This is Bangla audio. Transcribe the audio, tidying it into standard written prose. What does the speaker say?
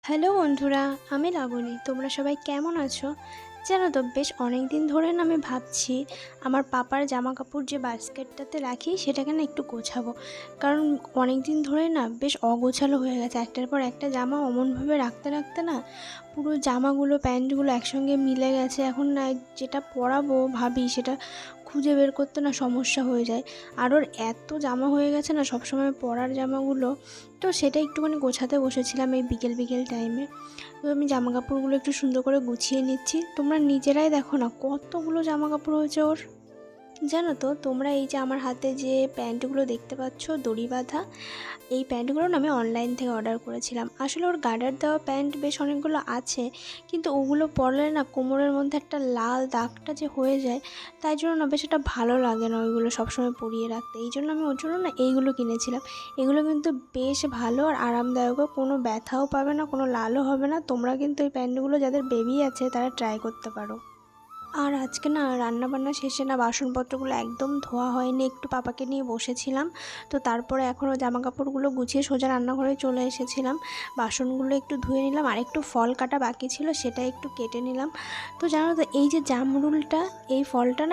হ্যালো বন্ধুরা, আমি লাবণী। তোমরা সবাই কেমন আছো? জানো তো, বেশ অনেক দিন ধরে না আমি ভাবছি আমার পাপার জামা কাপড় যে বাস্কেটটাতে রাখি সেটাকে না একটু গোছাবো। কারণ অনেক দিন ধরে না বেশ অগোছালো হয়ে গেছে, একটার পর একটা জামা অমনভাবে রাখতে রাখতে না পুরো জামাগুলো প্যান্টগুলো একসঙ্গে মিলে গেছে। এখন না যেটা পরাবো ভাবি সেটা খুঁজে বের করতে না সমস্যা হয়ে যায়। আর ওর এত জামা হয়ে গেছে না সবসময় পরার জামাগুলো, তো সেটা একটুখানি গোছাতে বসেছিলাম এই বিকেল বিকেল টাইমে। তো আমি জামা কাপড়গুলো একটু সুন্দর করে গুছিয়ে নিচ্ছি। তোমরা নিজেরাই দেখো না কতগুলো জামা কাপড় হয়েছে ওর। জানো তো, তোমরা এই যে আমার হাতে যে প্যান্টগুলো দেখতে পাচ্ছ দড়ি বাঁধা, এই প্যান্টগুলো না আমি অনলাইন থেকে অর্ডার করেছিলাম। আসলে ওর গার্ডার দেওয়া প্যান্ট বেশ অনেকগুলো আছে, কিন্তু ওগুলো পরলে না কোমরের মধ্যে একটা লাল দাগটা যে হয়ে যায়, তাই জন্য না বেশ একটা ভালো লাগে না ওইগুলো সবসময় পরিয়ে রাখতে। এই জন্য আমি ওর জন্য না এইগুলো কিনেছিলাম। এগুলো কিন্তু বেশ ভালো আর আরামদায়কও, কোনো ব্যথাও পাবে না, কোনো লালও হবে না। তোমরা কিন্তু এই প্যান্টগুলো যাদের বেবি আছে তারা ট্রাই করতে পারো। আর আজকে না রান্নাবান্না শেষে না বাসনপত্রগুলো একদম ধোয়া হয়নি, একটু পাপাকে নিয়ে বসেছিলাম। তো তারপরে এখনও জামা কাপড়গুলো গুছিয়ে সোজা রান্নাঘরে চলে এসেছিলাম। বাসনগুলো একটু ধুয়ে নিলাম, আর একটু ফল কাটা বাকি ছিল সেটা একটু কেটে নিলাম। তো জানো তো, এই যে জামরুলটা, এই ফলটা না